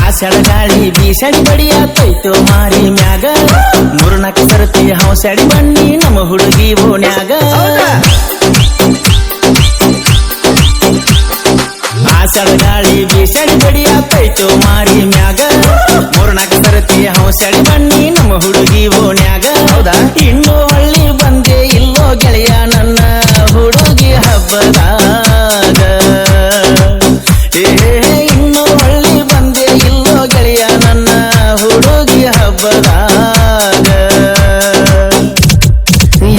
ಆಷಾಢ ಗಾಳಿ ಬೀಸಡಿ ಬಡಿಯಾತೈತೋ ಮಾರಿ ಮ್ಯಾಗ ಮೂರ್ನಾಲ್ಕು ಸರ್ತಿ ಹೌಸಡಿ ಬನ್ನಿ ನಮ್ಮ ಹುಡುಗಿ ಓಣ್ಯಾಗ ಆಷಾಢ ಗಾಳಿ ಬೀಸಡಿ ಬಡಿಯಾತೈತೋ ಮಾರಿ ಮ್ಯಾಗ ಮೂರ್ನಾಲ್ಕು ಸರ್ತಿ ಹೌಸಡಿ ಬನ್ನಿ ನಮ್ಮ ಹುಡುಗಿ ಓಣ್ಯಾಗ ಹೌದಾ ಇನ್ನೂ ಹಳ್ಳಿ ಬಂದೆ ಇಲ್ಲೋ ಗೆಳೆಯ ನನ್ನ ಹುಡುಗಿ ಹಬ್ಬದಾಗ ಇನ್ನೂ ಹಳ್ಳಿ ಬಂದೆ ಇಲ್ಲೋ ಗೆಳೆಯ ನನ್ನ ಹುಡುಗಿ ಹಬ್ಬದಾಗ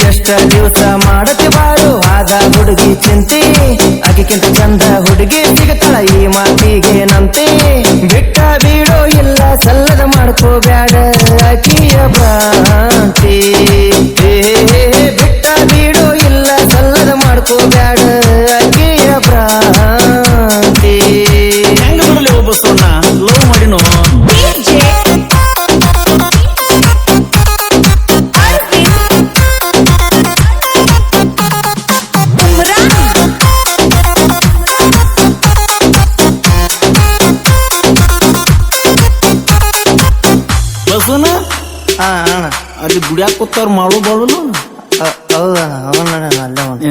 ಎಷ್ಟ ದಿವಸ ಮಾಡತಿ ಬಾಳು ಆದ ಹುಡುಗಿ ಚಿಂತೆ ಅದಕ್ಕಿಂತ ಚಂದ ಹುಡುಗಿ ಸಿಗತಾಳ ಈ ಮಾತಿಗೆ ನಂತೆ ಬಿಟ್ಟ ಬೀಡೋ ಇಲ್ಲ ಸಲ್ಲದ ಮಾಡ್ಕೋಬ್ಯಾಡ ಅಕಿಯ ಭ್ರಾಂತಿ ಬಿಟ್ಟ ಬೀಡೋ ಇಲ್ಲ ಸಲ್ಲದ ಮಾಡ್ಕೋಬ್ಯಾಡ ಅಕಿಯ ಭ್ರಾಂತಿ ಹೆಂಗ ಬರಲಿ ಒಬ್ಬ ಸೊನ್ನ ಲವ್ ಮಾಡಿನೋ ಅಲ್ಲಿ ಗುಡಿಯಾಕ ಕೂತವ್ರು ಮಾಡೋ ಬಾಳು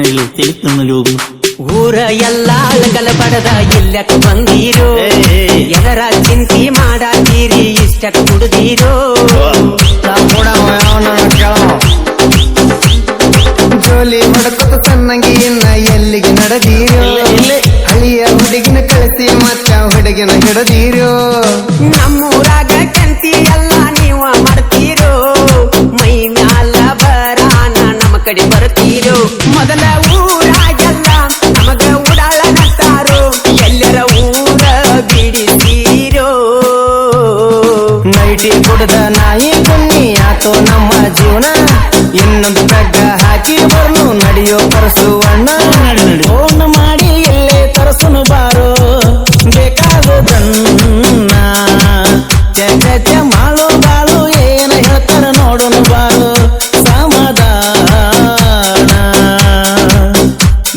ಇಲ್ಲಿ ತಿಳಿತು ನನ್ನಲ್ಲಿ ಹೋಗು ಊರ ಎಲ್ಲ ಅಳಗಲ ಬಡದ ಇಲ್ಲಕ ಬಂದೀರೋ ಎದರ ಚಿಂತಿ ಮಾಡಾತೀರಿ ಇಷ್ಟಕ ಕುಡ್ದೀರೋ ಜೋಲಿ ಹೊಡಕೊತ ಸಣ್ಣಂಗಿ ಇನ್ನ ಎಲ್ಲಿಗೆ ನಡೆದೀರೋ ಹಳಿಯ ಹುಡುಗಿನ ಕಳಿಸಿ ಮತ್ತ ಹುಡುಗಿನ ಹಿಡದೀರೋ ನಮ್ಮೂರಾಗ ಕಂತಿ ಎಲ್ಲ ನೀವ ಮಾಡ್ತೀರೋ ಮೈ ಮ್ಯಾಲ ಬರಾನ ನಮ್ಮ ಕಡೆ ಬರ್ತೀರೋ ಮೊದಲ ಊರಾಗೆಲ್ಲ ನಮಗ ಉಡಾಳ ನಟ್ಟಾರೋ ಎಲ್ಲರ ಊರ ಬಿಡಿಸೀರೋ ನೈಟಿ ಕುಡ್ದ ನಾಯಿ ಕುನ್ನಿ ಆತೋ ನಮ್ಮ ಜೀವನ ಇನ್ನೊಂದು ಬೆಗ್ಗ ಹಾಕಿ ಬರ್ನು ನಡೆಯೋ ಪರಸುವಣ್ಣ ಫೋನ್ ಮಾಡಿ ಎಲ್ಲೇ ತರಸುನು ಬಾರೋ ಬೇಕಾಗೋದನ್ನ ಚ ಮಾಳು ಬಾಳು ಏನ ಹೇಳ್ತಾರ ನೋಡೋನು ಬಾರೋ ಸಮಾಧಾನ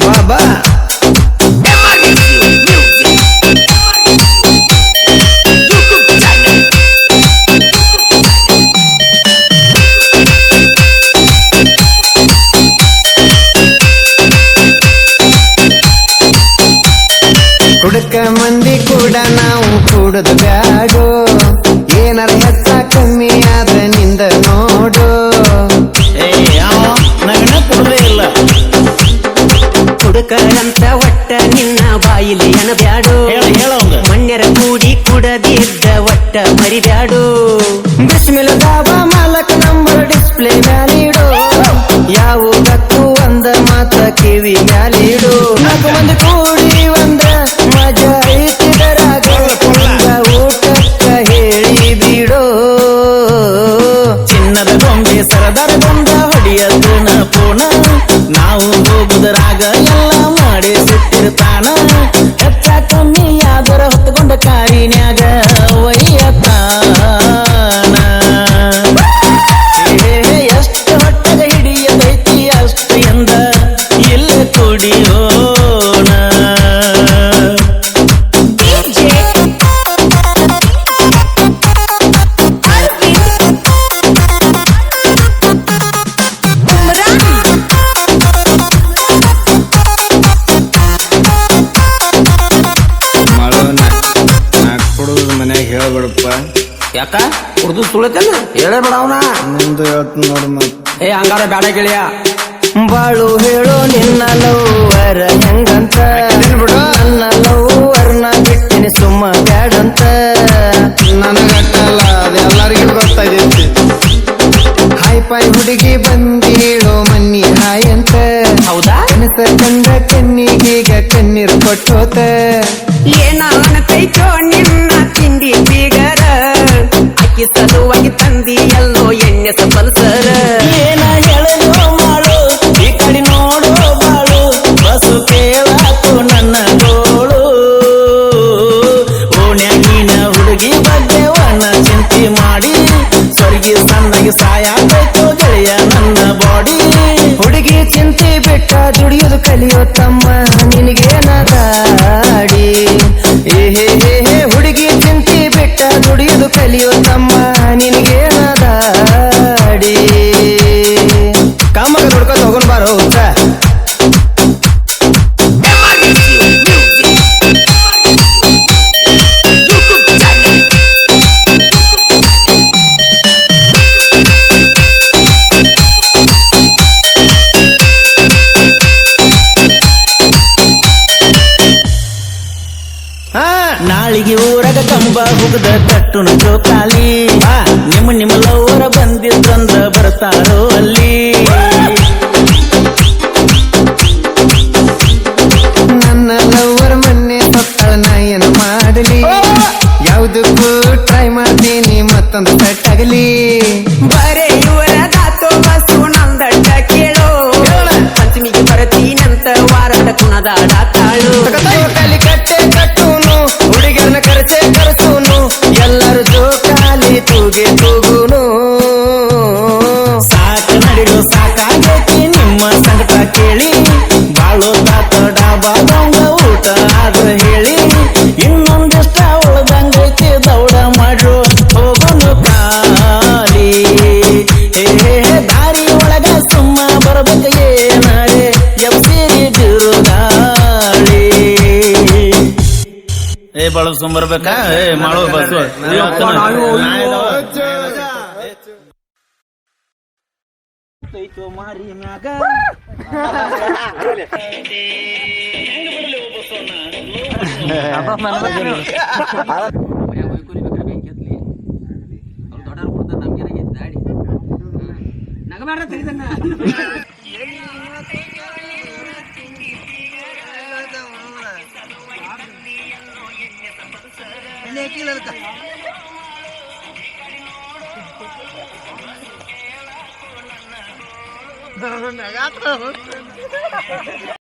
ಬಾಬಾ ಹುಡುಕ ಮಂದಿ ಕೂಡ ನಾವು ಕೂಡದು ಬ್ಯಾಡೋ ಏನಾರ ಹೆಚ್ಚ ಕಮ್ಮಿ ಆದ ನಿಂದ ನೋಡು ನಗನ ಕೊಡಲೇ ಇಲ್ಲ ಹುಡುಕರಂತ ಒಟ್ಟ ನಿನ್ನ ಬಾಯಿಲಿ ಅನಬ್ಯಾಡೋ ಹೇಳವಂಗ ಮಣ್ಯರ ಕೂಡಿ ಕುಡದಿದ್ದ ಒಟ್ಟ ಮರಿಬ್ಯಾಡೋ ಬಿಸ್ಮಿಲ್ಲಾಹ ಮಾಲಕ್ ನಂಬರ್ ಡಿಸ್ಪ್ಲೇ ಮ್ಯಾಲಿಡು ಯಾವುದಕ್ಕೂ ಒಂದ ಮಾತ ಕಿವಿ ಮ್ಯಾಲಿಡು ನಾಲ್ಕು ಮಂದಿ ಕೂಡಿ ಒಂದ ಮಜಾ ಐತಿದರಾಗ ಊಟಕ್ಕ ಹೇಳಿ ಬಿಡೋ ಚಿನ್ನದ ಗೊಂಬೆ ಸರದಾರ ಗೊಂದ ಹೊಡಿಯದು ನ ಪೋಣ ನಾವು ಹೋಗುದರಾಗ ಎಲ್ಲ ಮಾಡಿ ಸಿಟ್ಟಿರ್ತಾನ ಹೆಚ್ಚ ಕಮ್ಮಿ ಆದರ ಹೊತ್ತುಕೊಂಡ ಕಾರಿನ್ಯಾಗ ಒಯ್ಯತಾನ ಎಷ್ಟು ಹೊಟ್ಟಗ ಹಿಡಿಯದೈತಿ ಅಷ್ಟು ಎಂದ ಇಲ್ಲ ಕುಡಿಯೋಣ ಕೊಡುದು ಮನ್ಯಾಗ ಹೇಳ್ಬೇಡಪ್ಪ ಯಾಕ ಉರ್ದು ಸುಳತಲ್ಲ ಹೇಳೇ ಬೇಡ ಅವನ ನಿಂದು ಹೇಳ್ತೀನಿ ನೋಡು ಮತ್ ಏ ಹಂಗಾರ ಬೇಡ ಗೆಳೆಯ ಬಾಳು ಹೇಳೋ ನಿನ್ನ ಲವ್ವರ ಹೆಂಗಂತ ನನ್ನ ಲವ್ವರ್ನ ಬಿಟ್ಟಿನಿ ಸುಮ್ಮ ಬ್ಯಾಡಂತ ನನಗಟ್ಟಲ್ಲ ಅದೆಲ್ಲರಿಗೂ ಗೊತ್ತಾಗೈತಿ ಹಾಯ್ ಪಾಯ್ ಹುಡುಗಿ ಬಂದೀಳೋ ಮನ್ನಿ ಹಾಯ್ ಅಂತ ಹೌದಾ ಕನಸ ಕಂಡ ಕಣ್ಣಿಗೀಗ ಕಣ್ಣೀರು ಕೊಟ್ಟೋತ ಏನಾನತೈತೋ ನಿನ್ನ ತಿಂಡಿ ಬೀಗರ ಅಕ್ಕಿ ಸಲುವಾಗಿ ತಂದಿ ಎಲ್ಲೋ ಎಣ್ಣೆ ಸಲ್ಸರ ಏನ ಹೇಳಲು ಮಾಡು ಈ ಕಡೆ ನೋಡು ಬಾಳು ಬಸು ಕೇಳಾಕು ನನ್ನ ಗೋಳು ಓಣ್ಯಾಗಿನ ಹುಡುಗಿ ಬಗ್ಗೆ ವನ ಚಿಂತೆ ಮಾಡಿ ಸ್ವರ್ಗಿ ಸಣ್ಣಗೆ ಸಾಯಾಗೈತೋ ಗೆಳೆಯ ನನ್ನ ಬಾಡಿ ಹುಡುಗಿ ಚಿಂತೆ ಬಿಟ್ಟ ದುಡಿಯೋದು ಕಲಿಯೋ ತಮ್ಮ ನಿನಗೇನ ದಾಡಿ ಹುಡುಗಿ ಚಿಂತೆ ಬಿಟ್ಟ ಅಲಿಯೋ ತಮ್ಮ ನಿನಗೇನದಾಡಿ ಕಾಮಗ ನೋಡ್ಕೊಂಡು ಹೋಗೋಣ ಬಾರೋ ಹುಚ್ಚ ನಾಳಿಗೆ ಊರಾಗ ಕಂಬ ಹುಗದ ಕಟ್ಟುನ ಜೋಕಾಲಿ ನಿಮ್ಮ ಲವ್ವರ ಬಂದಿದ್ರಂದ್ರ ಬರ್ತಾರೋ ಅಲ್ಲಿ ನನ್ನ ಲವ್ವರ್ ಮೊನ್ನೆ ಸತ್ತಾಳ ನಾ ಏನ ಮಾಡಲಿ ಯಾವುದಕ್ಕೂ ಟ್ರೈ ಮಾಡ್ತೀನಿ ಮತ್ತೊಂದು ಸೆಟ್ ಆಗಲಿ ಬರೇ ಇವರ ದಾತೋ ಬಸ್ಸು ನಂದಡ್ಡ ಕೇಳೋ ಪಂಚಮಿಗೆ ಬರ್ತೀನಂತ ವಾರದ ಕುಣದಾಡ ತಾಳು ಕಲಿ ಕಟ್ಟೆ ಕಟ್ಟೂನು ಹುಡುಗರನ್ನ ಕರೆಸೂನು ಎಲ್ಲರೂ ಜೋಕಾಲಿ ತೂಗೆ ತೂಗುನು ಸಾಕ ನಡಿರೋ ಸಾಕಾಗೈತಿ ನಿಮ್ಮ ಸಂಕಟ ಕೇಳಿ ಬಾಳೋ ತಾತ ಡಾಬಾದಂಗ ಊಟ ಆದ್ರ ಹೇಳಿ ಇನ್ನೊಂದಿಷ್ಟ ಉಳ್ದಂಗೈತಿ ದೌಡ ಮಾಡ್ರು ಹೋಗೋನು ಕಾಲಿ ದಾರಿ ಒಳಗ ಸುಮ್ಮ ಬರ್ಬೇಕ ಏನಾರೆ ಎಬ್ಸಿರಿ ಬಿರುಗಾಳಿ ಬಾಳು ಸುಮ್ಮ ಬರ್ಬೇಕಾ ಮಾಡೋ ಬಸ್ ಮಾರಿ ಮ್ಯಾಗ